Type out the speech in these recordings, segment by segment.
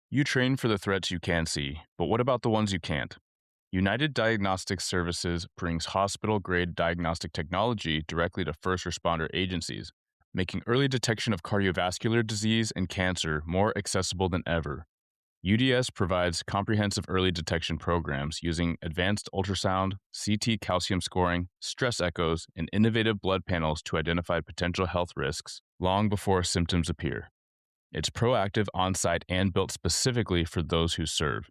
You train for the threats you can see, but what about the ones you can't? United Diagnostic Services brings hospital grade diagnostic technology directly to first responder agencies, making early detection of cardiovascular disease and cancer more accessible than ever. UDS provides comprehensive early detection programs using advanced ultrasound, CT calcium scoring, stress echoes, and innovative blood panels to identify potential health risks long before symptoms appear. It's proactive, on site, and built specifically for those who serve.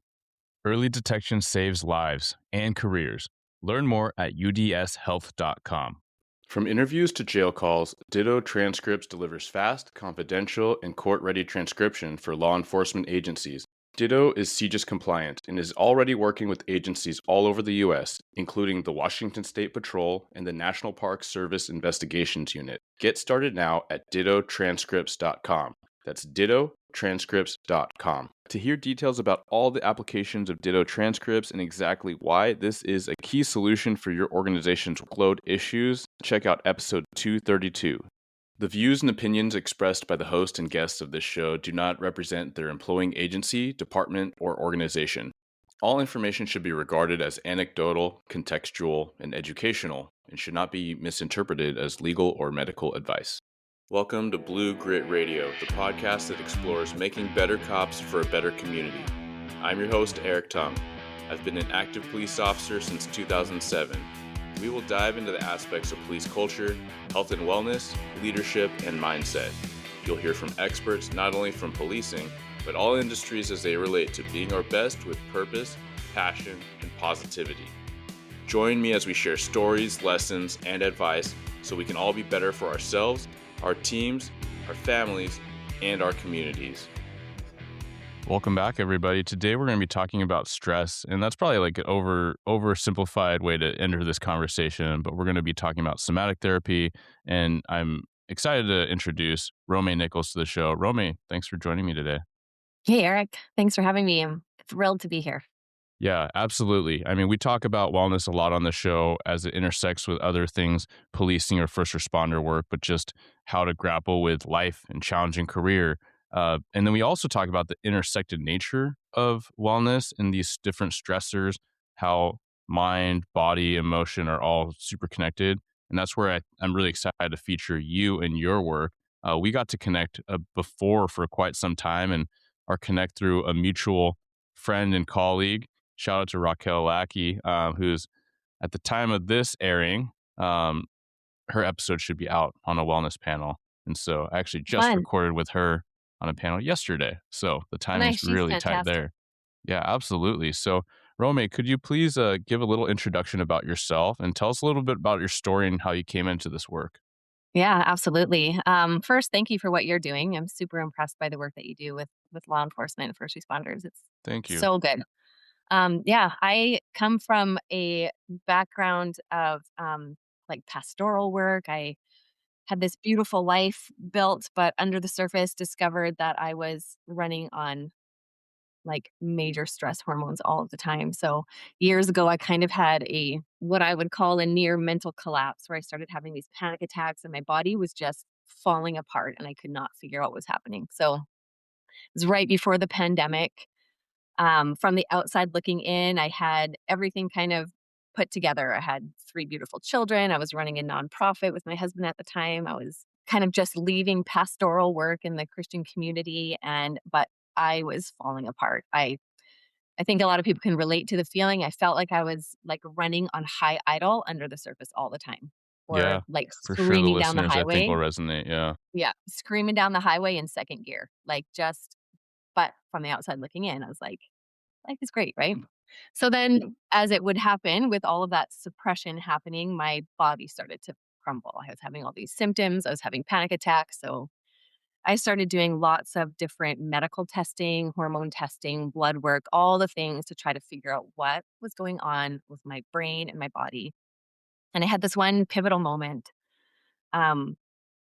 Early detection saves lives and careers. Learn more at udshealth.com. From interviews to jail calls, Ditto Transcripts delivers fast, confidential, and court ready transcription for law enforcement agencies. Ditto is CJIS compliant and is already working with agencies all over the U.S., including the Washington State Patrol and the National Park Service Investigations Unit. Get started now at dittotranscripts.com. That's dittotranscripts.com. To hear details about all the applications of Ditto Transcripts and exactly why this is a key solution for your organization's workload issues, check out episode 232. The views and opinions expressed by the host and guests of this show do not represent their employing agency, department, or organization. All information should be regarded as anecdotal, contextual, and educational, and should not be misinterpreted as legal or medical advice. Welcome to Blue Grit Radio, the podcast that explores making better cops for a better community. I'm your host, Eric Tung. I've been an active police officer since 2007. We will dive into the aspects of police culture, health and wellness, leadership, and mindset. You'll hear from experts not only from policing, but all industries as they relate to being our best with purpose, passion, and positivity. Join me as we share stories, lessons, and advice so we can all be better for ourselves, our teams, our families, and our communities. Welcome back, everybody. Today we're going to be talking about stress, and that's probably like an oversimplified way to enter this conversation, but we're going to be talking about somatic therapy, and I'm excited to introduce Romay Nichols to the show. Romy, thanks for joining me today. Hey, Eric. Thanks for having me. I'm thrilled to be here. Yeah, absolutely. I mean, we talk about wellness a lot on the show as it intersects with other things, policing or first responder work, but just how to grapple with life and challenging career. And then we also talk about the intersected nature of wellness and these different stressors, how mind, body, emotion are all super connected. And that's where I'm really excited to feature you and your work. We got to connect before for quite some time and are connect through a mutual friend and colleague. Shout out to Raquel Lackey, who's at the time of this airing, her episode should be out on a wellness panel. And so I actually just recorded with her on a panel yesterday. So the timing's really tight there. Yeah, absolutely. So Romy, could you please give a little introduction about yourself and tell us a little bit about your story and how you came into this work? Yeah, absolutely. First, thank you for what you're doing. I'm super impressed by the work that you do with law enforcement and first responders. It's Thank you. so good. I come from a background of like pastoral work. I had this beautiful life built, but under the surface discovered that I was running on like major stress hormones all of the time. So years ago, I kind of had what I would call a near mental collapse where I started having these panic attacks and my body was just falling apart and I could not figure out what was happening. So it was right before the pandemic. From the outside looking in, I had everything kind of put together. I had 3 beautiful children. I was running a nonprofit with my husband at the time. I was kind of just leaving pastoral work in the Christian community, but I was falling apart. I think a lot of people can relate to the feeling. I felt like I was like running on high idle under the surface all the time, or Yeah, like for sure. The screaming down the listeners, I think, will highway. resonate. Yeah. Yeah, screaming down the highway in second gear, but from the outside looking in, I was like, life is great, right? So then, as it would happen with all of that suppression happening, my body started to crumble. I was having all these symptoms. I was having panic attacks. So I started doing lots of different medical testing, hormone testing, blood work, all the things to try to figure out what was going on with my brain and my body. And I had this one pivotal moment um,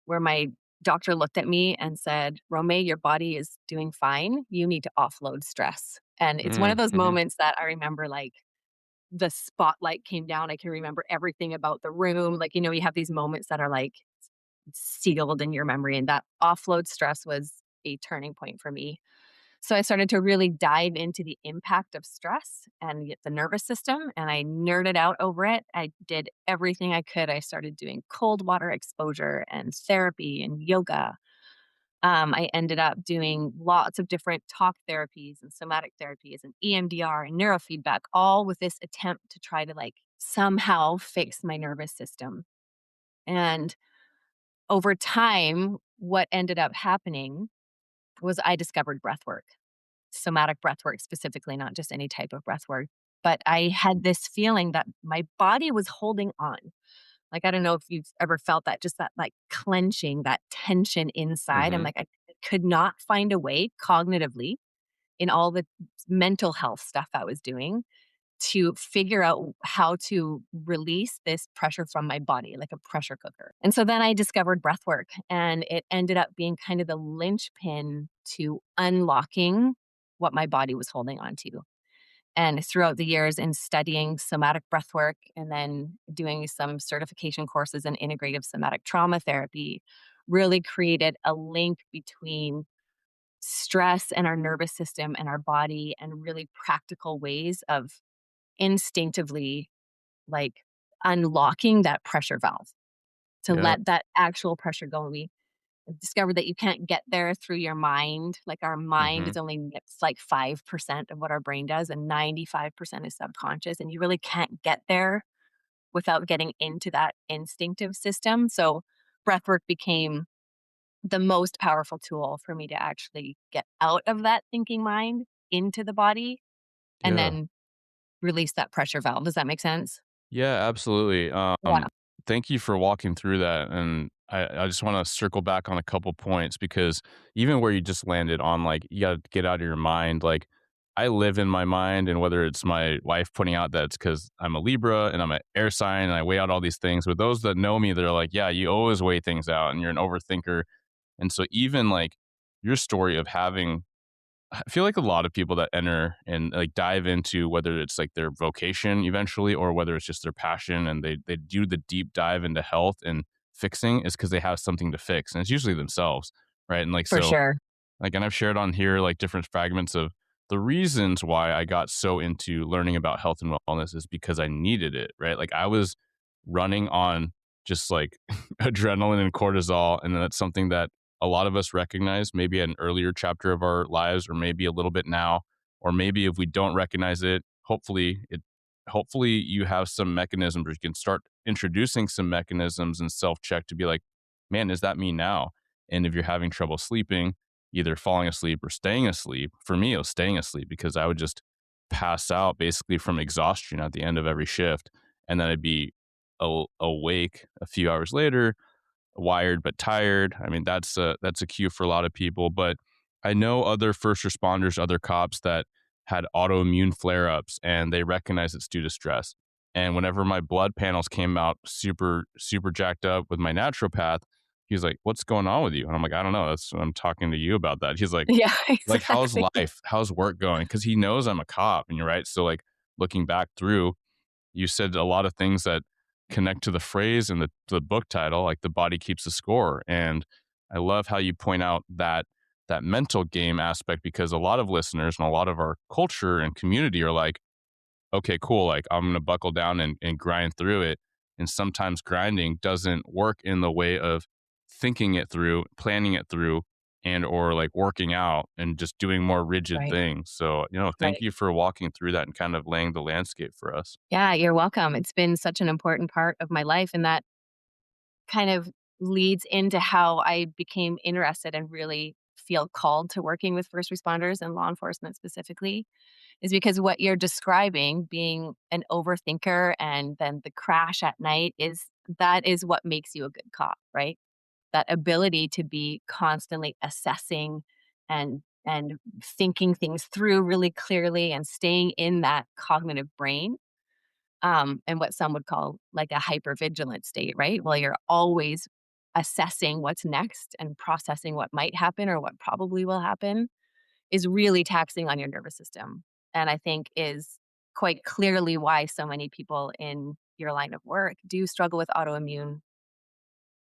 where my doctor looked at me and said, Romay, your body is doing fine. You need to offload stress. And it's one of those Mm-hmm. moments that I remember like the spotlight came down. I can remember everything about the room. Like, you have these moments that are like sealed in your memory. And that offload stress was a turning point for me. So I started to really dive into the impact of stress and the nervous system, and I nerded out over it. I did everything I could. I started doing cold water exposure and therapy and yoga. I ended up doing lots of different talk therapies and somatic therapies and EMDR and neurofeedback, all with this attempt to try to like somehow fix my nervous system. And over time, what ended up happening was I discovered breath work, somatic breath work specifically, not just any type of breath work. But I had this feeling that my body was holding on. Like, I don't know if you've ever felt that, just that like clenching, that tension inside. I'm Hmm. like, I could not find a way cognitively in all the mental health stuff I was doing to figure out how to release this pressure from my body like a pressure cooker. And so then I discovered breath work, and it ended up being kind of the linchpin to unlocking what my body was holding on to. And throughout the years in studying somatic breath work and then doing some certification courses in integrative somatic trauma therapy, really created a link between stress and our nervous system and our body, and really practical ways of instinctively like unlocking that pressure valve to Yeah. let that actual pressure go. We discovered that you can't get there through your mind. Like, our mind Hmm. is only, it's like 5% of what our brain does, and 95% is subconscious. And you really can't get there without getting into that instinctive system. So breathwork became the most powerful tool for me to actually get out of that thinking mind into the body and Yeah. then release that pressure valve. Does that make sense? Yeah, absolutely. Yeah. Thank you for walking through that. And I just want to circle back on a couple points because even where you just landed on, like, you got to get out of your mind. Like, I live in my mind, and whether it's my wife pointing out that it's because I'm a Libra and I'm an air sign and I weigh out all these things, but those that know me, they're like, yeah, you always weigh things out and you're an overthinker. And so, even like your story of having I feel like a lot of people that enter and like dive into whether it's like their vocation eventually or whether it's just their passion and they do the deep dive into health and fixing is because they have something to fix and it's usually themselves, right? And like For so sure. like, and I've shared on here like different fragments of the reasons why I got so into learning about health and wellness is because I needed it, right? Like I was running on just like adrenaline and cortisol. And that's something that a lot of us recognize maybe at an earlier chapter of our lives, or maybe a little bit now, or maybe if we don't recognize it, hopefully you have some mechanisms where you can start introducing some mechanisms and self-check to be like, man, is that me now? And if you're having trouble sleeping, either falling asleep or staying asleep. For me, it was staying asleep because I would just pass out basically from exhaustion at the end of every shift. And then I'd be awake a few hours later, wired but tired. I mean, that's a cue for a lot of people. But I know other first responders, other cops that had autoimmune flare ups and they recognize it's due to stress. And whenever my blood panels came out super jacked up with my naturopath, he's like, "What's going on with you?" And I'm like, "I don't know. That's I'm talking to you about that." He's Yeah, like, "How's exactly. life? How's work going?" Because he knows I'm a cop, and you're right. So like looking back through, you said a lot of things that connect to the phrase and the book title, like the body keeps the score. And I love how you point out that mental game aspect because a lot of listeners and a lot of our culture and community are like, okay, cool. Like I'm going to buckle down and grind through it. And sometimes grinding doesn't work in the way of thinking it through, planning it through, and or like working out and just doing more rigid Right, things. So, thank right. you for walking through that and kind of laying the landscape for us. Yeah, you're welcome. It's been such an important part of my life, and that kind of leads into how I became interested and really feel called to working with first responders and law enforcement specifically, is because what you're describing, being an overthinker and then the crash at night, is that is what makes you a good cop, right? That ability to be constantly assessing and thinking things through really clearly and staying in that cognitive brain, and what some would call like a hypervigilant state, right? Well, you're always assessing what's next and processing what might happen or what probably will happen, is really taxing on your nervous system. And I think is quite clearly why so many people in your line of work do struggle with autoimmune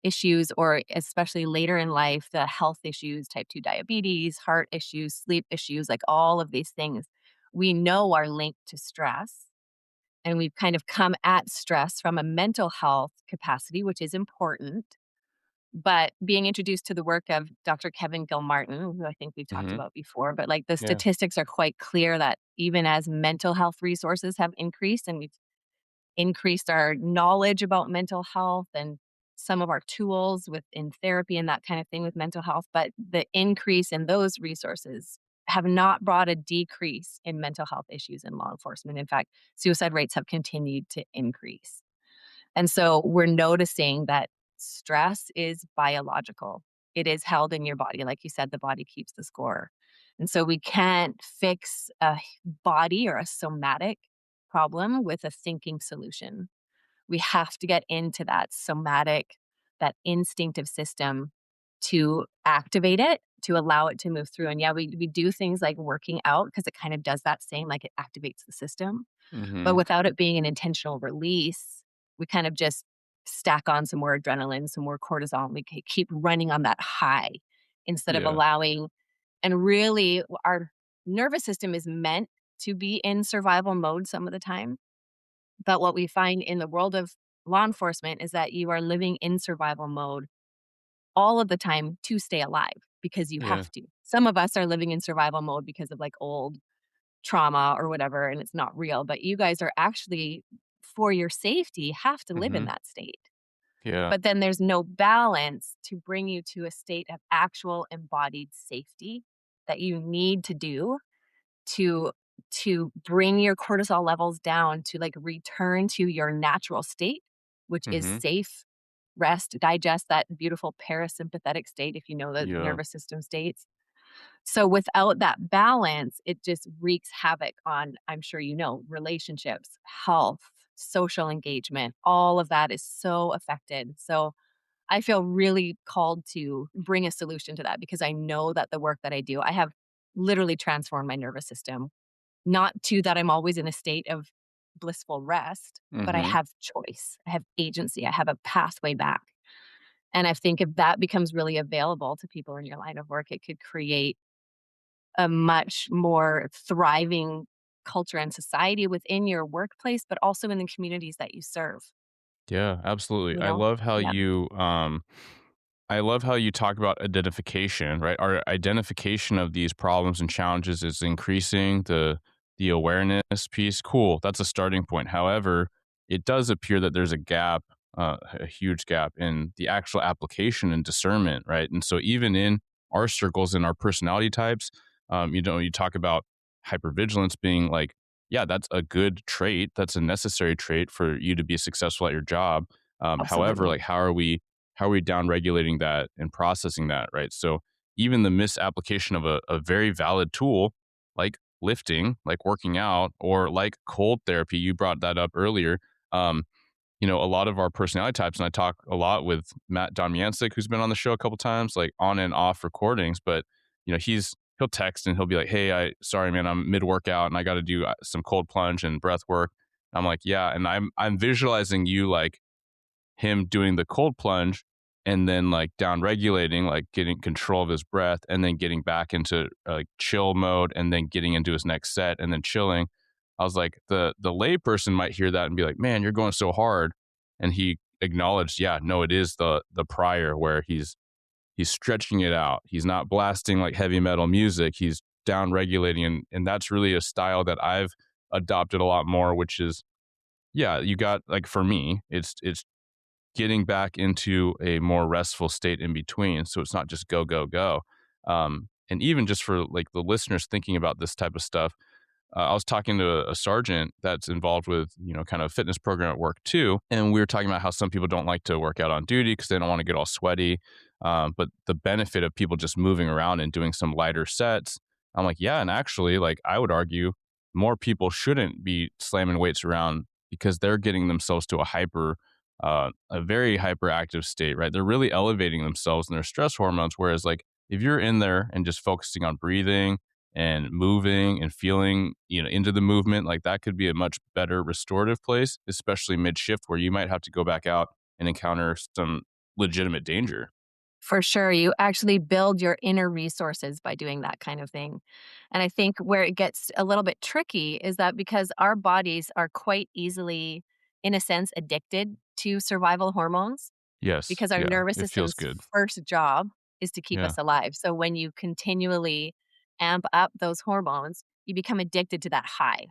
issues, or especially later in life, the health issues, type 2 diabetes, heart issues, sleep issues, like all of these things we know are linked to stress. And we've kind of come at stress from a mental health capacity, which is important. But being introduced to the work of Dr. Kevin Gilmartin, who I think we've talked Hmm. about before, but like the Yeah. statistics are quite clear that even as mental health resources have increased and we've increased our knowledge about mental health and some of our tools within therapy and that kind of thing with mental health, but the increase in those resources have not brought a decrease in mental health issues in law enforcement. In fact, suicide rates have continued to increase. And so we're noticing that stress is biological. It is held in your body. Like you said, the body keeps the score. And so we can't fix a body or a somatic problem with a thinking solution. We have to get into that somatic, that instinctive system to activate it, to allow it to move through. And yeah, we do things like working out because it kind of does that same, like it activates the system. But Hmm. without it being an intentional release, we kind of just stack on some more adrenaline, some more cortisol, and we keep running on that high instead of Yeah. allowing. And really, our nervous system is meant to be in survival mode some of the time. But what we find in the world of law enforcement is that you are living in survival mode all of the time to stay alive because you Yeah. have to. Some of us are living in survival mode because of like old trauma or whatever, and it's not real. But you guys are actually, for your safety, have to live in Hmm. that state. Yeah. But then there's no balance to bring you to a state of actual embodied safety that you need to do to bring your cortisol levels down to like return to your natural state, which is Hmm. safe, rest, digest, that beautiful parasympathetic state, if you know the Yeah. nervous system states. So without that balance, it just wreaks havoc on, I'm sure you know, relationships, health, social engagement, all of that is so affected. So I feel really called to bring a solution to that because I know that the work that I do, I have literally transformed my nervous system. Not to that I'm always in a state of blissful rest, but I Hmm. have choice. I have agency. I have a pathway back. And I think if that becomes really available to people in your line of work, it could create a much more thriving culture and society within your workplace, but also in the communities that you serve, Yeah, absolutely. you know? Yeah, I love how you talk about identification, right? Our identification of these problems and challenges is increasing the awareness piece. Cool. That's a starting point. However, it does appear that there's a gap, a huge gap in the actual application and discernment, right? And so even in our circles and our personality types, you talk about hypervigilance being like, yeah, that's a good trait. That's a necessary trait for you to be successful at your job. However, absolutely. like how are we down regulating that and processing that, right? So even the misapplication of a very valid tool like lifting, like working out, or like cold therapy, you brought that up earlier. Um, a lot of our personality types, and I talk a lot with Matt Domyancic, who's been on the show a couple times, like on and off recordings, but he'll text and he'll be like, "Hey, sorry man, I'm mid workout and I got to do some cold plunge and breath work." I'm like, "Yeah," and I'm visualizing you like him doing the cold plunge and then like down regulating, like getting control of his breath and then getting back into like chill mode and then getting into his next set and then chilling. I was like, the layperson might hear that and be like, man, you're going so hard. And he acknowledged, yeah, no, it is the prior where he's stretching it out. He's not blasting like heavy metal music. He's down regulating. And that's really a style that I've adopted a lot more, which is yeah, you got like for me, it's getting back into a more restful state in between. So it's not just go, go, go. And even just for like the listeners thinking about this type of stuff, I was talking to a sergeant that's involved with, kind of a fitness program at work too. And we were talking about how some people don't like to work out on duty because they don't want to get all sweaty. But the benefit of people just moving around and doing some lighter sets, I'm like, yeah. And actually, like, I would argue more people shouldn't be slamming weights around because they're getting themselves to a very hyperactive state, right? They're really elevating themselves and their stress hormones. Whereas, like, if you're in there and just focusing on breathing, and moving and feeling, into the movement, like that could be a much better restorative place, especially mid shift where you might have to go back out and encounter some legitimate danger. For sure, you actually build your inner resources by doing that kind of thing. And I think where it gets a little bit tricky is that because our bodies are quite easily, in a sense, addicted to survival hormones, Yes. because our Yeah. nervous It feels system's good. first job is to keep Yeah. us alive. So when you continually amp up those hormones, you become addicted to that high.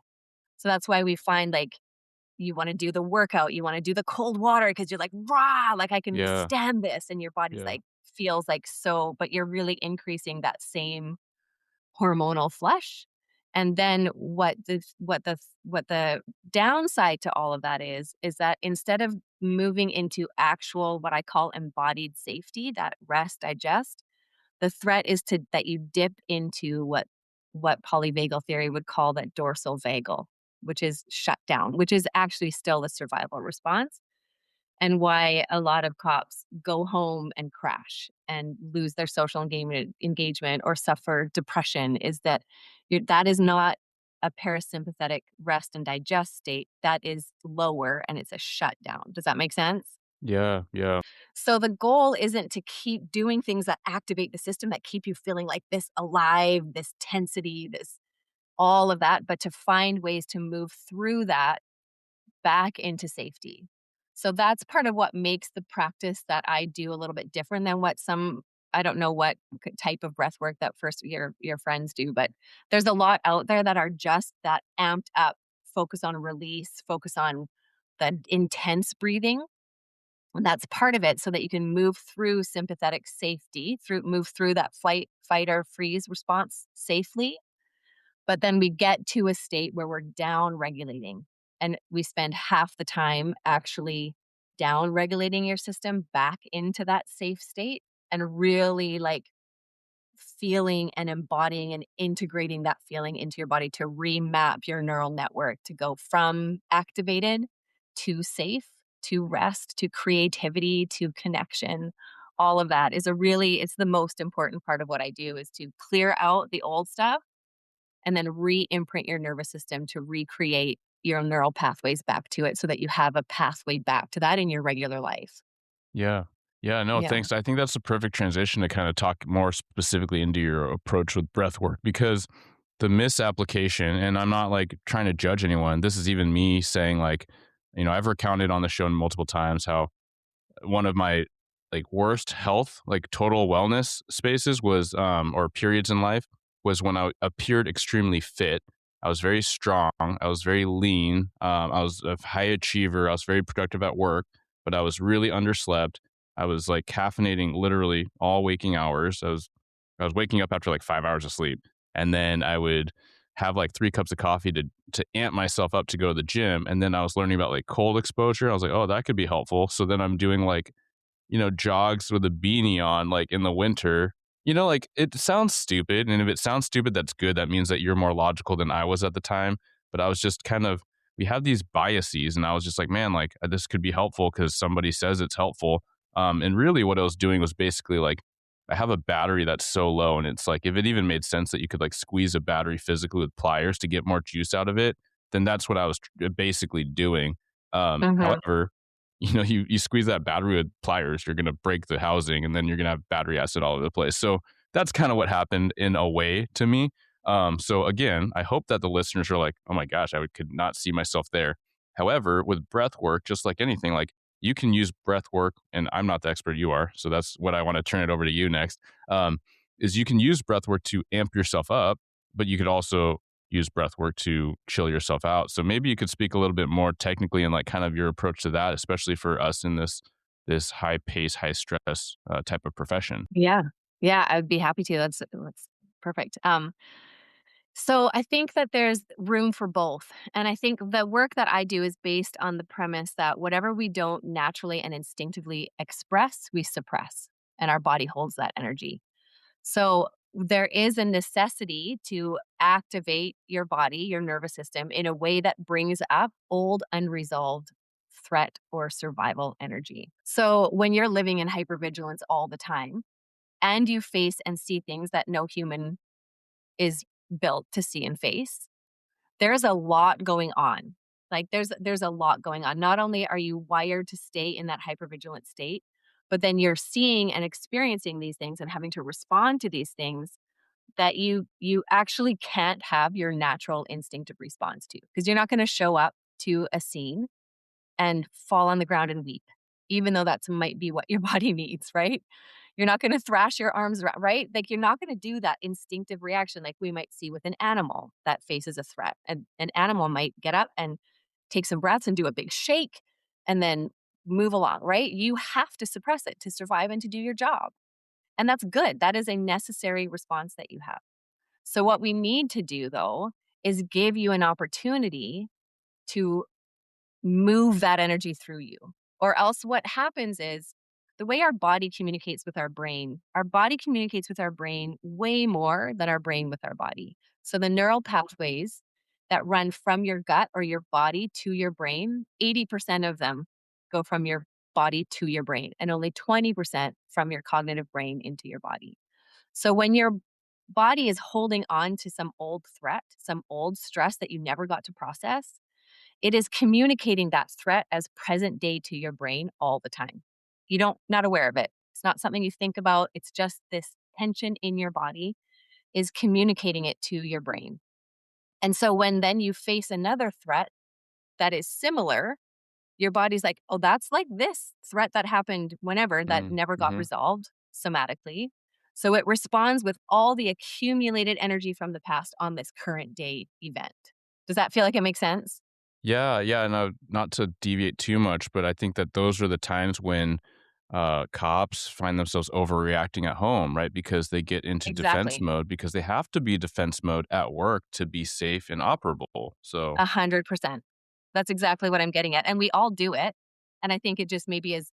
So that's why we find like you wanna do the workout, you wanna do the cold water because 'cause you're like, "Rah, like, I can Yeah. withstand this," and your body's Yeah. like feels like so but you're really increasing that same hormonal flush. And then what the downside to all of that is that instead of moving into actual, what I call embodied safety, that rest, digest, the threat is to that you dip into what polyvagal theory would call that dorsal vagal, which is shut down, which is actually still a survival response, and why a lot of cops go home and crash and lose their social engagement or suffer depression is that that is not a parasympathetic rest and digest state. That is lower and it's a shutdown. Does that make sense? Yeah. Yeah. So the goal isn't to keep doing things that activate the system that keep you feeling like this alive, this tensity, this all of that, but to find ways to move through that back into safety. So that's part of what makes the practice that I do a little bit different than what some, I don't know what type of breath work that first your friends do, but there's a lot out there that are just that amped up focus on release, focus on the intense breathing. And that's part of it so that you can move through sympathetic safety, move through that flight, fight, or freeze response safely. But then we get to a state where we're down regulating and we spend half the time actually down regulating your system back into that safe state and really like feeling and embodying and integrating that feeling into your body to remap your neural network to go from activated to safe to rest to creativity to connection. All of that is a really, it's the most important part of what I do is to clear out the old stuff and then re-imprint your nervous system to recreate your neural pathways back to it so that you have a pathway back to that in your regular life. Yeah. Yeah, no, Yeah. thanks. I think that's the perfect transition to kind of talk more specifically into your approach with breath work because the misapplication, and I'm not like trying to judge anyone. This is even me saying like, I've recounted on the show multiple times how one of my like worst health, like total wellness spaces was or periods in life was when I appeared extremely fit. I was very strong. I was very lean. I was a high achiever. I was very productive at work, but I was really underslept. I was like caffeinating literally all waking hours. I was waking up after like 5 hours of sleep, and then I would have like 3 cups of coffee to amp myself up to go to the gym. And then I was learning about like cold exposure. I was like, oh, that could be helpful. So then I'm doing like jogs with a beanie on, like, in the winter. Like, it sounds stupid, and if it sounds stupid, that's good. That means that you're more logical than I was at the time, but I was just kind of we have these biases, and I was just like, "Man, like, this could be helpful because somebody says it's helpful." And really what I was doing was basically, like, I have a battery that's so low, and it's like, if it even made sense that you could, like, squeeze a battery physically with pliers to get more juice out of it, then that's what I was basically doing. Mhm. However, you squeeze that battery with pliers, you're gonna break the housing, and then you're gonna have battery acid all over the place. So that's kind of what happened in a way to me. So again, I hope that the listeners are like, oh my gosh, could not see myself there. However, with breath work, just like anything, like you can use breath work, and I'm not the expert, you are. So that's what I want to turn it over to you next. Is you can use breath work to amp yourself up, but you could also use breath work to chill yourself out. So maybe you could speak a little bit more technically and like kind of your approach to that, especially for us in this high pace, high stress type of profession. Yeah. Yeah, I would be happy to. That's perfect. So I think that there's room for both. And I think the work that I do is based on the premise that whatever we don't naturally and instinctively express, we suppress, and our body holds that energy. So there is a necessity to activate your body, your nervous system in a way that brings up old unresolved threat or survival energy. So when you're living in hypervigilance all the time and you face and see things that no human is built to see and face, there's a lot going on. Like there's a lot going on. Not only are you wired to stay in that hypervigilant state, But then you're seeing and experiencing these things and having to respond to these things that you actually can't have your natural instinctive response to, because you're not going to show up to a scene and fall on the ground and weep, even though that's might be what your body needs, right? You're not gonna thrash your arms right? Like, you're not gonna do that instinctive reaction like we might see with an animal that faces a threat. And an animal might get up and take some breaths and do a big shake and then move along, right? You have to suppress it to survive and to do your job. And that's good. That is a necessary response that you have. So what we need to do, though, is give you an opportunity to move that energy through you. Or else what happens is the way our body communicates with our brain way more than our brain with our body. So the neural pathways that run from your gut or your body to your brain, 80% of them go from your body to your brain and only 20% from your cognitive brain into your body. So when your body is holding on to some old threat, some old stress that you never got to process, it is communicating that threat as present day to your brain all the time. You don't not aware of it. It's not something you think about. It's just this tension in your body is communicating it to your brain. And so when then you face another threat that is similar, your body's like, "Oh, that's like this threat that happened whenever that Mm, never got mhm. resolved somatically." So it responds with all the accumulated energy from the past on this current day event. Does that feel like it makes sense? Yeah, yeah, and, not to deviate too much, but I think that those are the times when, cops find themselves overreacting at home, right? Because they get into defense Exactly. mode because they have to be defense mode at work to be safe and operable, so 100%. That's exactly what I'm getting at, and we all do it, and I think it just maybe is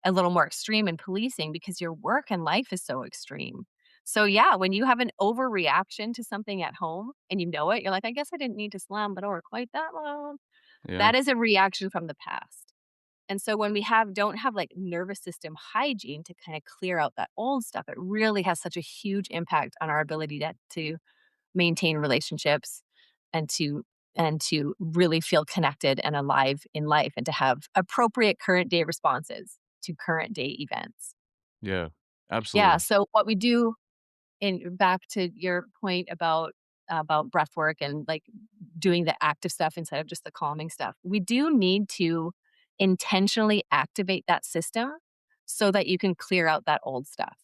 a little more extreme in policing because your work and life is so extreme. So, yeah, when you have an overreaction to something at home and you know it, you're like, "I guess I didn't need to slam the door quite that loud." yeah, That is a reaction from the past, and so when we don't have, like, nervous system hygiene to kinda clear out that old stuff, it really has such a huge impact on our ability to maintain relationships and to really feel connected and alive in life and to have appropriate current day responses to current day events. yeah, Yeah, absolutely. so what we do in back to your point about breath work and like doing the active stuff instead of just the calming stuff. We do need to intentionally activate that system so that you can clear out that old stuff.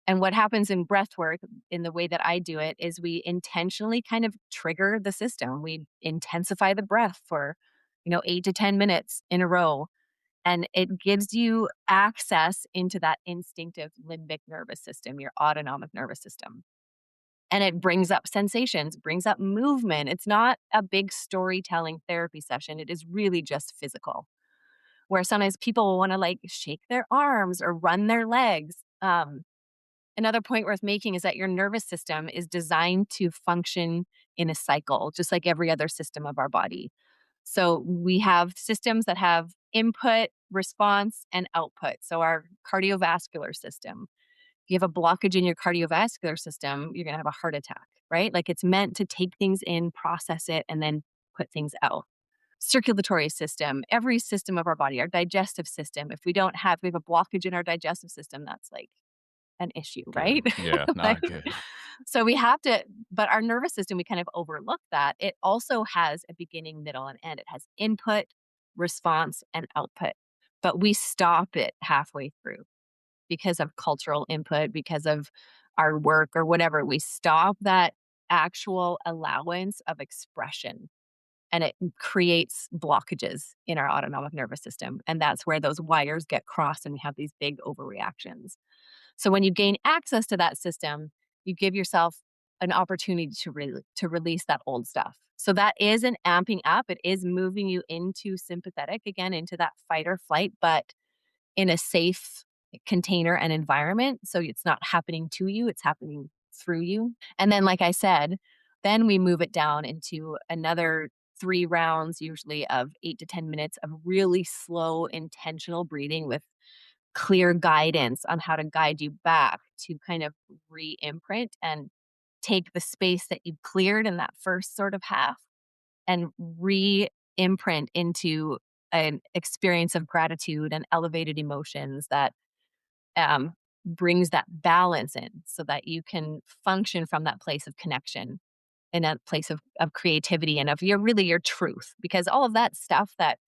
And what happens in breath work, in the way that I do it, is we intentionally kind of trigger the system. We intensify the breath for, 8 to 10 minutes in a row. And it gives you access into that instinctive limbic nervous system, your autonomic nervous system. And it brings up sensations, brings up movement. It's not a big storytelling therapy session. It is really just physical, where sometimes people will want to like shake their arms or run their legs. Another point worth making is that your nervous system is designed to function in a cycle, just like every other system of our body. So we have systems that have input, response, and output. So our cardiovascular system, if you have a blockage in your cardiovascular system, you're going to have a heart attack, right? Like it's meant to take things in, process it, and then put things out. Circulatory system, every system of our body, our digestive system. If we have a blockage in our digestive system, that's like an issue, Good. right? Yeah, Like, not good. so we have to, but our nervous system, we kind of overlook that. It also has a beginning, middle, and end. It has input, response, and output, but we stop it halfway through because of cultural input, because of our work or whatever. We stop that actual allowance of expression and it creates blockages in our autonomic nervous system. And that's where those wires get crossed and we have these big overreactions. So when you gain access to that system, you give yourself an opportunity to release that old stuff. So that is an amping up. It is moving you into sympathetic again, into that fight or flight, but in a safe container and environment. So it's not happening to you, it's happening through you. And then, like I said, then we move it down into another 3 rounds, usually of 8 to 10 minutes of really slow, intentional breathing with clear guidance on how to guide you back to kind of re-imprint and take the space that you cleared in that first sort of half and re-imprint into an experience of gratitude and elevated emotions that um, brings that balance in so that you can function from that place of connection and a place of creativity and of your truth. Because all of that stuff that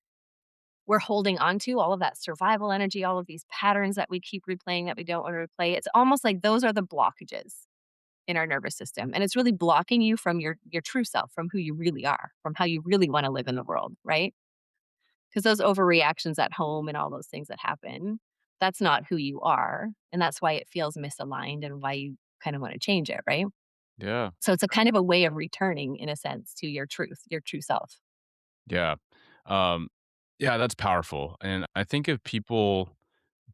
we're holding on to, all of that survival energy, all of these patterns that we keep replaying that we don't want to replay, it's almost like those are the blockages in our nervous system. And it's really blocking you from your true self, from who you really are, from how you really want to live in the world, right? Because those overreactions at home and all those things that happen, that's not who you are. And that's why it feels misaligned and why you kind of want to change it, right? Yeah. So it's a kind of a way of returning, in a sense, to your truth, your true self. Yeah. Um, yeah, that's powerful. And I think if people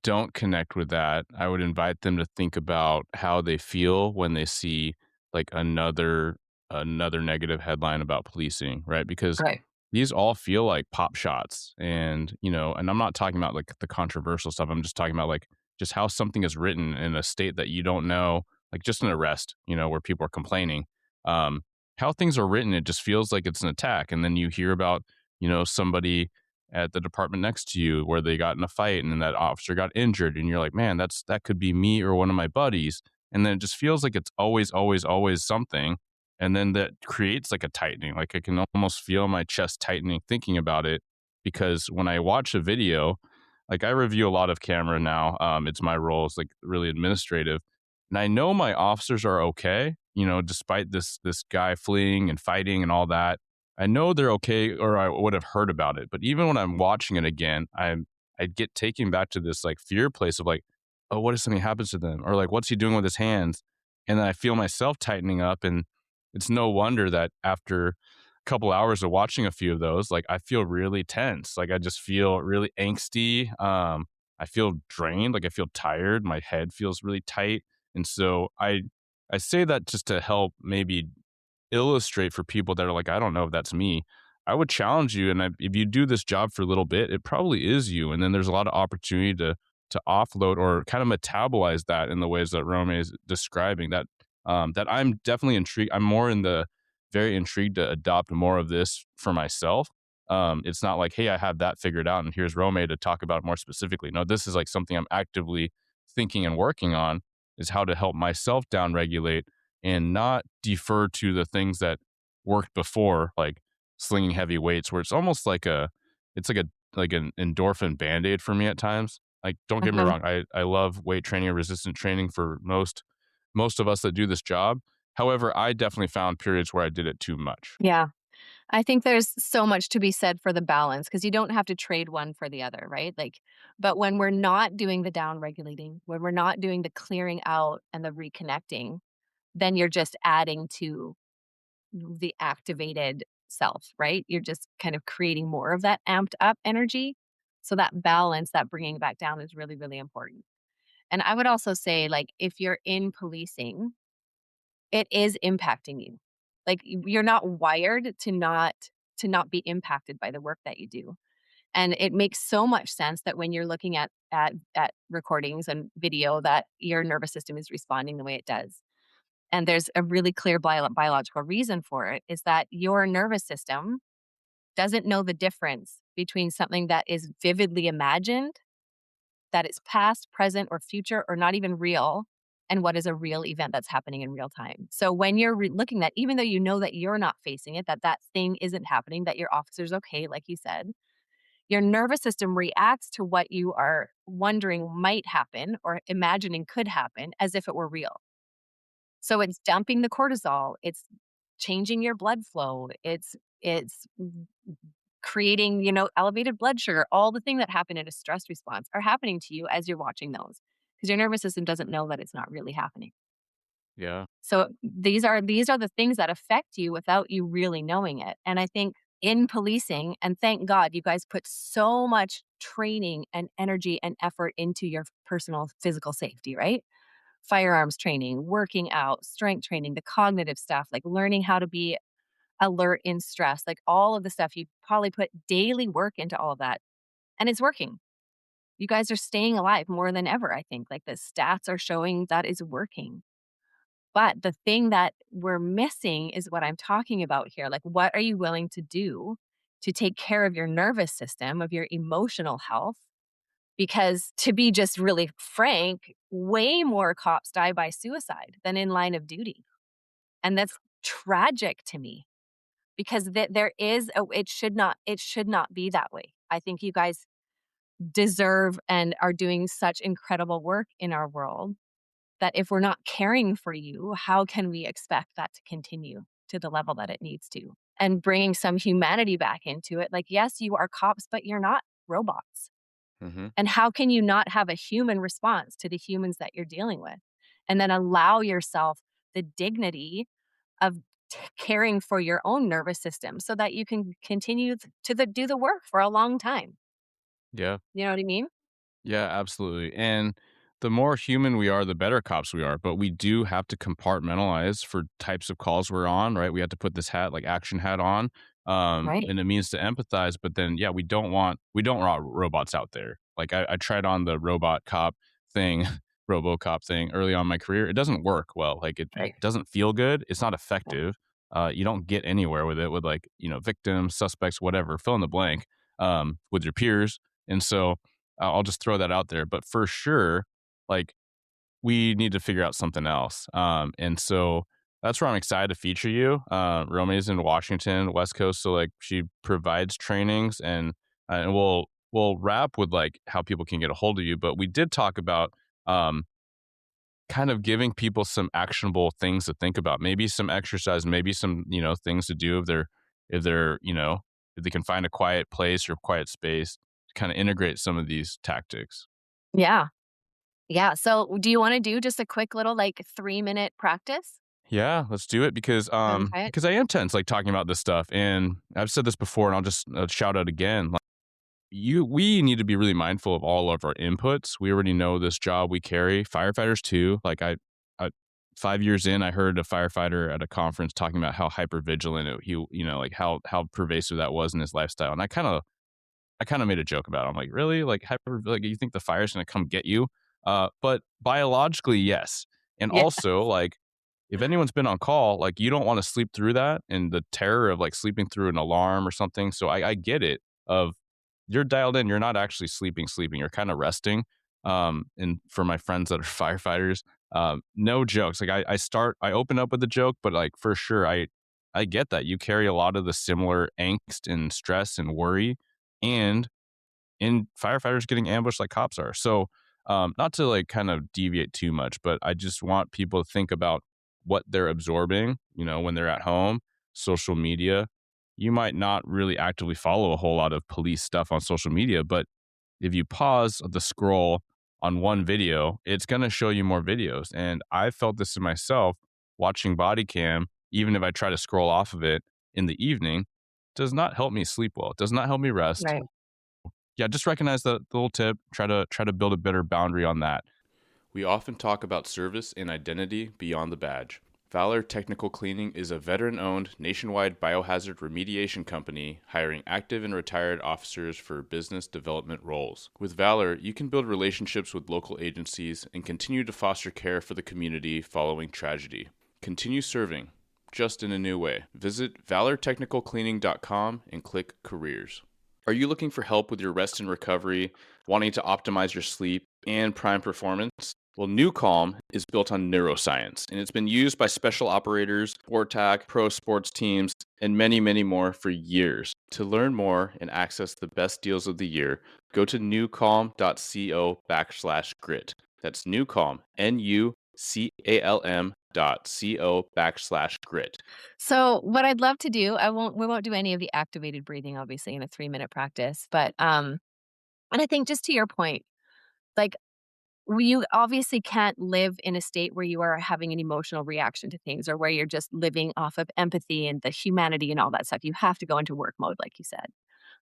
don't connect with that, I would invite them to think about how they feel when they see like another negative headline about policing, right? Because Right. these all feel like pop shots. And, and I'm not talking about like the controversial stuff. I'm just talking about like just how something is written in a state that you don't know, like just an arrest, where people are complaining. Um, how things are written, it just feels like it's an attack. And then you hear about, somebody at the department next to you where they got in a fight and then that officer got injured and you're like, man, that could be me or one of my buddies. And then it just feels like it's always something. And then that creates like a tightening. Like I can almost feel my chest tightening thinking about it, because when I watch a video, like I review a lot of camera now. It's my role. It's like really administrative. And I know my officers are okay, despite this guy fleeing and fighting and all that. I know they're okay, or I would have heard about it. But even when I'm watching it again, I get taken back to this like fear place of like, oh, what if something happens to them? Or like, what's he doing with his hands? And then I feel myself tightening up. And it's no wonder that after a couple hours of watching a few of those, like I feel really tense. Like I just feel really angsty. I feel drained. Like I feel tired. My head feels really tight. And so I say that just to help maybe illustrate for people that are like, I don't know if that's me. I would challenge you, and if you do this job for a little bit, it probably is you. And then there's a lot of opportunity to offload or kind of metabolize that in the ways that Romay is describing. That I'm definitely intrigued. I'm more in the very intrigued to adopt more of this for myself. It's not like, hey, I have that figured out, and here's Romay to talk about it more specifically. No, this is like something I'm actively thinking and working on, is how to help myself downregulate and not defer to the things that worked before, like slinging heavy weights, where it's almost like it's like an endorphin band-aid for me at times. Like, don't get me Mhm. wrong, I love weight training or resistant training for most of us that do this job. However, I definitely found periods where I did it too much. Yeah. I think there's so much to be said for the balance because you don't have to trade one for the other, right? Like, but when we're not doing the down regulating, when we're not doing the clearing out and the reconnecting, then you're just adding to the activated self, right? You're just kind of creating more of that amped up energy. So that balance, that bringing back down is really, really important. And I would also say, like, if you're in policing, it is impacting you. Like, you're not wired to not be impacted by the work that you do. And it makes so much sense that when you're looking at recordings and video that your nervous system is responding the way it does. And there's a really clear biological reason for it is that your nervous system doesn't know the difference between something that is vividly imagined, that is past, present, or future, or not even real, and what is a real event that's happening in real time. So when you're looking at, even though you know that you're not facing it, that that thing isn't happening, that your officer's okay, like you said, your nervous system reacts to what you are wondering might happen or imagining could happen as if it were real. So it's dumping the cortisol, it's changing your blood flow, it's creating, elevated blood sugar. All the things that happen in a stress response are happening to you as you're watching those because your nervous system doesn't know that it's not really happening. Yeah. So these are the things that affect you without you really knowing it. And I think in policing, and thank God you guys put so much training and energy and effort into your personal physical safety, right? Firearms training, working out, strength training, the cognitive stuff, like learning how to be alert in stress, like all of the stuff you probably put daily work into all of that. And it's working. You guys are staying alive more than ever, I think. Like the stats are showing that is working. But the thing that we're missing is what I'm talking about here. Like, what are you willing to do to take care of your nervous system, of your emotional health. Because to be just really frank, way more cops die by suicide than in line of duty. And that's tragic to me because there is it should not be that way. I think you guys deserve and are doing such incredible work in our world that if we're not caring for you, how can we expect that to continue to the level that it needs to? And bringing some humanity back into it. Like, yes, you are cops, but you're not robots. Hmm. And how can you not have a human response to the humans that you're dealing with? And then allow yourself the dignity of caring for your own nervous system so that you can continue do the work for a long time. Yeah. You know what I mean? Yeah, absolutely. And the more human we are, the better cops we are. But we do have to compartmentalize for types of calls we're on, right? We have to put this hat, like action hat on. Right. And it means to empathize, but then yeah, we don't want robots out there. Like I tried on the robot cop thing, RoboCop thing early on in my career. It doesn't work well. Like it Right. doesn't feel good. It's not Yeah. effective. You don't get anywhere with it with like, victims, suspects, whatever, fill in the blank, with your peers. And so I'll just throw that out there. But for sure, like we need to figure out something else. And so that's where I'm excited to feature you. Romy's in Washington, West Coast, so like she provides trainings, and we'll wrap with like how people can get a hold of you. But we did talk about um, kind of giving people some actionable things to think about, maybe some exercise, maybe some things to do if they're if they can find a quiet place or quiet space to kind of integrate some of these tactics. Yeah. Yeah. So do you want to do just a quick little like 3-minute practice? Yeah, let's do it You want to try it? because I am tense like talking about this stuff, and I've said this before, and I'll just shout out again. Like we need to be really mindful of all of our inputs. We already know this job we carry. Firefighters too. Like I 5 years in, I heard a firefighter at a conference talking about how hyper vigilant he, like how pervasive that was in his lifestyle, and I kind of made a joke about it. I'm like, really? Like, hyper, like, you think the fire's going to come get you? But biologically, yes. And Yeah. also, like, if anyone's been on call, like, you don't want to sleep through that and the terror of like sleeping through an alarm or something. So I get it. Of you're dialed in, you're not actually sleeping. You're kind of resting. And for my friends that are firefighters, no jokes. Like, I open up with a joke, but like for sure, I get that you carry a lot of the similar angst and stress and worry and in firefighters getting ambushed like cops are. So, not to like kind of deviate too much, but I just want people to think about what they're absorbing, when they're at home, social media. You might not really actively follow a whole lot of police stuff on social media, but if you pause the scroll on one video, it's going to show you more videos. And I felt this in myself watching body cam, even if I try to scroll off of it in the evening, does not help me sleep well. It does not help me rest. Right. Yeah, just recognize the little tip. Try to build a better boundary on that. We often talk about service and identity beyond the badge. Valor Technical Cleaning is a veteran owned nationwide biohazard remediation company hiring active and retired officers for business development roles. With Valor, you can build relationships with local agencies and continue to foster care for the community following tragedy. Continue serving, just in a new way. Visit valortechnicalcleaning.com and click careers. Are you looking for help with your rest and recovery, wanting to optimize your sleep and prime performance? Well, New Calm is built on neuroscience, and it's been used by special operators, SportTAC, pro sports teams, and many, many more for years. To learn more and access the best deals of the year, go to newcalm.co/grit. That's Newcalm, NUCALM.co/grit. So what I'd love to do, we won't do any of the activated breathing obviously in a 3-minute practice, but and I think just to your point, like you obviously can't live in a state where you are having an emotional reaction to things or where you're just living off of empathy and the humanity and all that stuff. You have to go into work mode, like you said.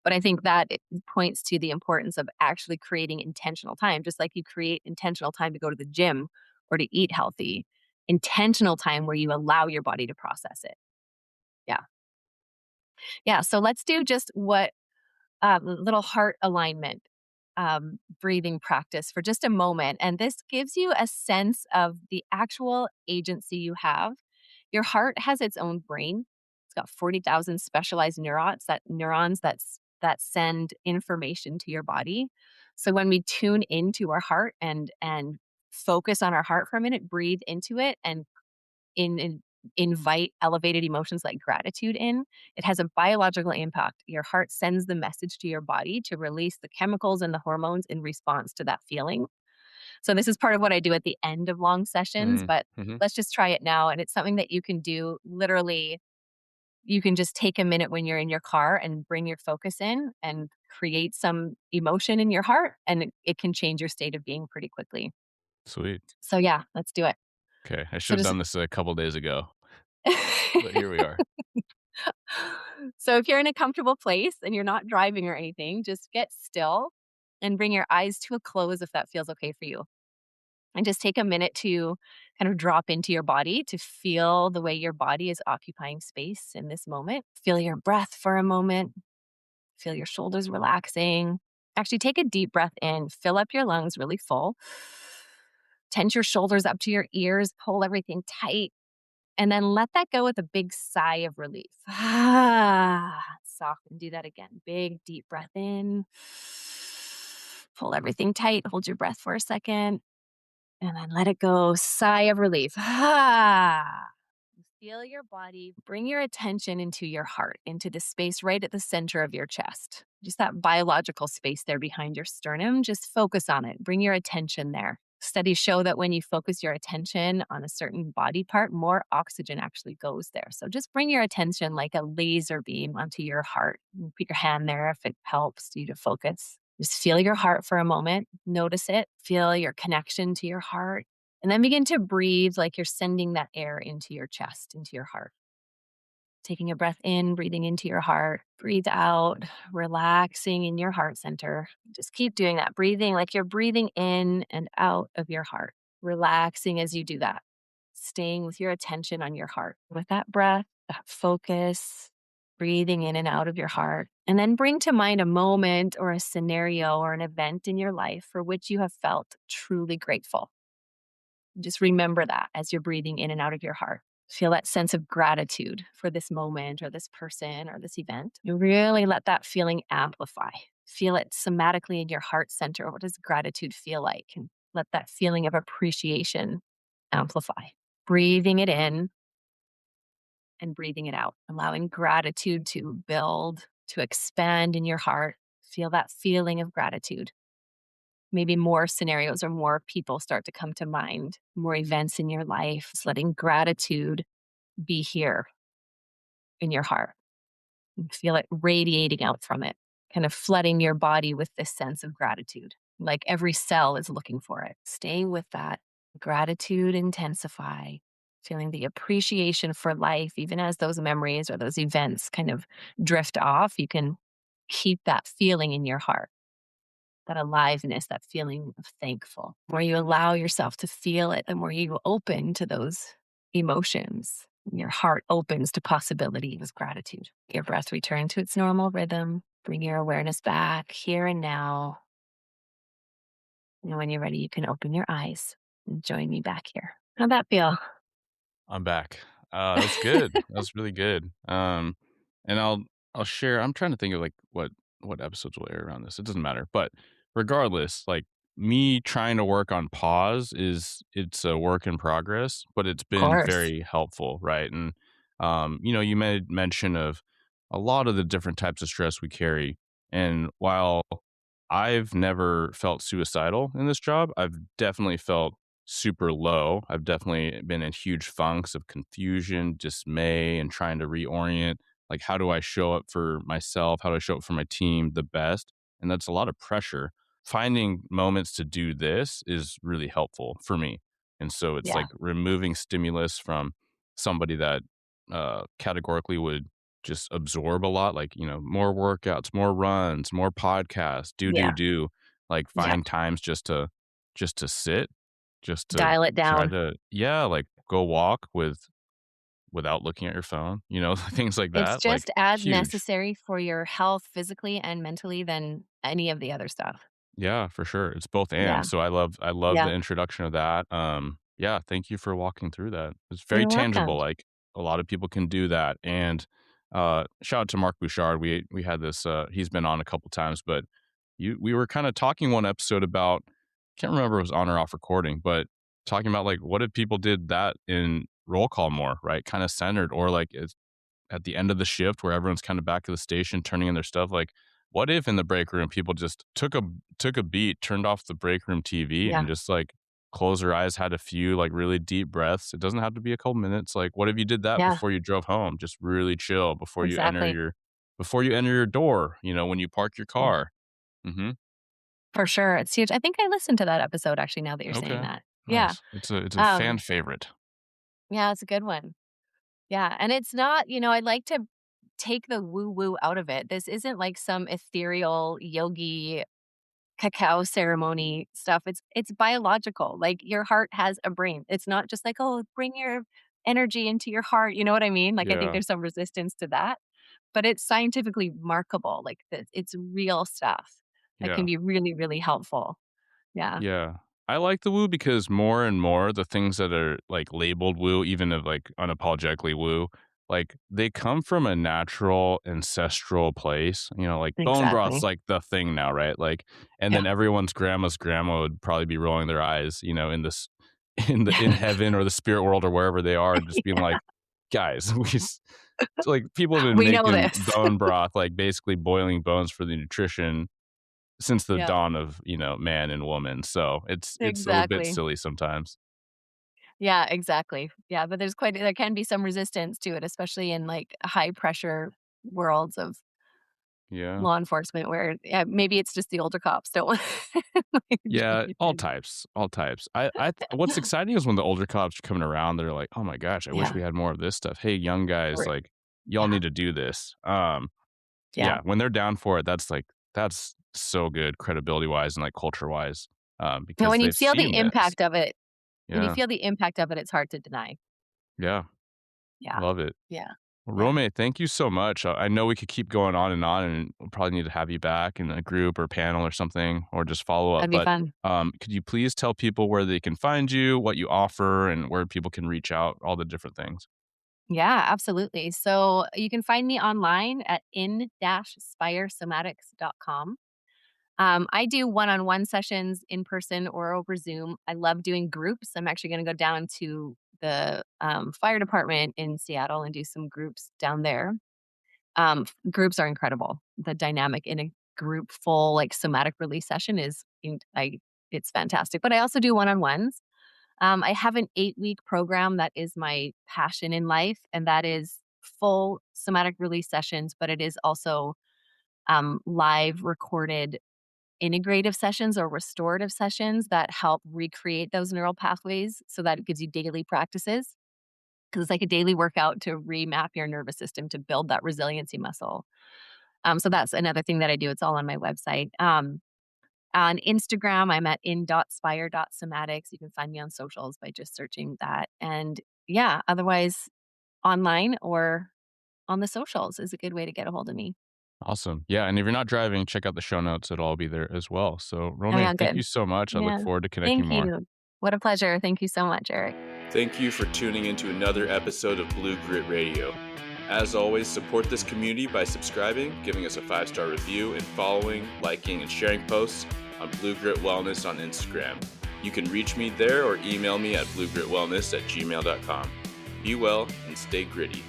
But I think that it points to the importance of actually creating intentional time, just like you create intentional time to go to the gym or to eat healthy, intentional time where you allow your body to process it. Yeah. Yeah. So let's do just what little heart alignment breathing practice for just a moment. And this gives you a sense of the actual agency you have. Your heart has its own brain. It's got 40,000 specialized neurons that send information to your body. So when we tune into our heart and focus on our heart for a minute, breathe into it, and in invite elevated emotions like gratitude in, it has a biological impact. Your heart sends the message to your body to release the chemicals and the hormones in response to that feeling. So this is part of what I do at the end of long sessions, Mm, but mhm. let's just try it now. And it's something that you can do literally. You can just take a minute when you're in your car and bring your focus in and create some emotion in your heart, and it can change your state of being pretty quickly. Sweet. So yeah, let's do it. Okay, I So should have just done this a couple days ago, but here we are. so if you're in a comfortable place and you're not driving or anything, just get still and bring your eyes to a close if that feels okay for you. And just take a minute to kind of drop into your body to feel the way your body is occupying space in this moment. Feel your breath for a moment. Feel your shoulders relaxing. Actually, take a deep breath in, fill up your lungs really full. Tense your shoulders up to your ears, pull everything tight, and then let that go with a big sigh of relief. Soften. Do that again. Big, deep breath in. Pull everything tight. Hold your breath for a second. And then let it go. Sigh of relief. Feel your body. Bring your attention into your heart, into the space right at the center of your chest. Just that biological space there behind your sternum. Just focus on it. Bring your attention there. Studies show that when you focus your attention on a certain body part, more oxygen actually goes there. So just bring your attention like a laser beam onto your heart. And put your hand there if it helps you to focus. Just feel your heart for a moment. Notice it. Feel your connection to your heart. And then begin to breathe like you're sending that air into your chest, into your heart. Taking a breath in, breathing into your heart. Breathe out, relaxing in your heart center. Just keep doing that, breathing like you're breathing in and out of your heart, relaxing as you do that, staying with your attention on your heart. With that breath, that focus, breathing in and out of your heart. And then bring to mind a moment or a scenario or an event in your life for which you have felt truly grateful. Just remember that as you're breathing in and out of your heart. Feel that sense of gratitude for this moment or this person or this event. You really let that feeling amplify. Feel it somatically in your heart center. What does gratitude feel like? And let that feeling of appreciation amplify. Breathing it in and breathing it out, allowing gratitude to build, to expand in your heart. Feel that feeling of gratitude. Maybe more scenarios or more people start to come to mind, more events in your life, just letting gratitude be here in your heart and feel it radiating out from it, kind of flooding your body with this sense of gratitude. Like every cell is looking for it. Staying with that gratitude, intensify, feeling the appreciation for life, even as those memories or those events kind of drift off, you can keep that feeling in your heart, that aliveness, that feeling of thankful. The more you allow yourself to feel it, the more you open to those emotions. Your heart opens to possibility with gratitude. Your breath return to its normal rhythm. Bring your awareness back here and now. And when you're ready, you can open your eyes and join me back here. How'd that feel? I'm back. That's good. That's really good. And I'll share. I'm trying to think of like what episodes will air around this. It doesn't matter, but regardless, like me trying to work on pause it's a work in progress, but it's Of been course. very helpful, right? And you made mention of a lot of the different types of stress we carry, and while I've never felt suicidal in this job, I've definitely felt super low. I've definitely been in huge funks of confusion, dismay, and trying to reorient. Like, how do I show up for myself? How do I show up for my team the best? And that's a lot of pressure. Finding moments to do this is really helpful for me. And so it's Yeah. like removing stimulus from somebody that categorically would just absorb a lot, like, more workouts, more runs, more podcasts, Yeah. do. Like, Yeah. find times just to sit, just to Dial it try down. to yeah, like, go walk without looking at your phone, things like It's that, like, just as huge. necessary for your health physically and mentally than any of the other stuff. Yeah, for sure. It's both Yeah. and. So I love Yeah. the introduction of that. Yeah, thank you for walking through that. It's very You're welcome. tangible, like, a lot of people can do that, and Shout out to Mark Bouchard. We had this. He's been on a couple times, but we were kind of talking one episode about. Can't remember if it was on or off recording, but talking about like what if people did that in roll call more, right? Kind of centered, or like it's at the end of the shift where everyone's kind of back to the station turning in their stuff. Like, what if in the break room people just took a beat, turned off the break room TV, Yeah. and just like closed their eyes, had a few like really deep breaths. It doesn't have to be a couple minutes. Like, what if you did that Yeah. before you drove home? Just really chill Exactly. before you enter your door. When you park your Yeah. car. Mm-hmm. For sure. It's huge. I think I listened to that episode actually now that you're saying Okay. that. Yeah. Nice. It's a fan Um, favorite. yeah, it's a good one. Yeah. And it's not, I like to take the woo woo out of it. This isn't like some ethereal yogi cacao ceremony stuff. It's biological. Like your heart has a brain. It's not just like, oh, bring your energy into your heart. You know what I mean? Like I think Yeah. there's some resistance to that, but it's scientifically markable. Like it's real stuff that can Yeah. be really, really helpful. Yeah. Yeah. I like the woo because more and more the things that are like labeled woo, even of like unapologetically woo, like they come from a natural ancestral place. Like bone broth's Exactly. like the thing now, right? Like, and Yeah. then everyone's grandma's grandma would probably be rolling their eyes, in this, in heaven or the spirit world or wherever they are, just being Yeah. like, guys, like people have been We know making this. bone broth, like basically boiling bones for the nutrition since the Yeah. dawn of, man and woman. So it's a bit Exactly. silly sometimes. Yeah, exactly. Yeah, but there can be some resistance to it, especially in like high pressure worlds of Yeah. law enforcement where yeah, maybe it's just the older cops don't want like, Yeah, treat all it. types, all types. What's exciting is when the older cops are coming around, they're like, "Oh my gosh, I wish Yeah. we had more of this stuff. Hey, young guys, Right. like y'all Yeah. need to do this." Yeah. Yeah, when they're down for it, that's so good credibility-wise and like culture-wise, And because when you they've feel the seen this. impact of it when you Yeah. feel the impact of it, it's hard to deny. Yeah. Yeah. Love it. Yeah. Well, Yeah. Romay, thank you so much. I know we could keep going on, and we'll probably need to have you back in a group or panel or something, or just follow up. That'd be But fun. could you please tell people where they can find you, what you offer, and where people can reach out, all the different things? Yeah, absolutely. So you can find me online at in-spiresomatics.com. I do one-on-one sessions in person or over Zoom. I love doing groups. I'm actually going to go down to the fire department in Seattle and do some groups down there. Groups are incredible. The dynamic in a group full like somatic release session it's fantastic. But I also do one-on-ones. I have an 8-week program that is my passion in life, and that is full somatic release sessions, but it is also live recorded integrative sessions or restorative sessions that help recreate those neural pathways so that it gives you daily practices because it's like a daily workout to remap your nervous system to build that resiliency muscle. So that's another thing that I do. It's all on my website. On Instagram, I'm at in.spire.somatics. You can find me on socials by just searching that. And yeah, otherwise, online or on the socials is a good way to get a hold of me. Awesome. Yeah, and if you're not driving, check out the show notes. It'll all be there as well. So, Oh, Romay, yeah, thank you good. so much. I look Yeah. forward to connecting Thank more. you. What a pleasure. Thank you so much, Eric. Thank you for tuning into another episode of Blue Grit Radio. As always, support this community by subscribing, giving us a 5-star review, and following, liking, and sharing posts on Blue Grit Wellness on Instagram. You can reach me there or email me at bluegritwellness@gmail.com. Be well and stay gritty.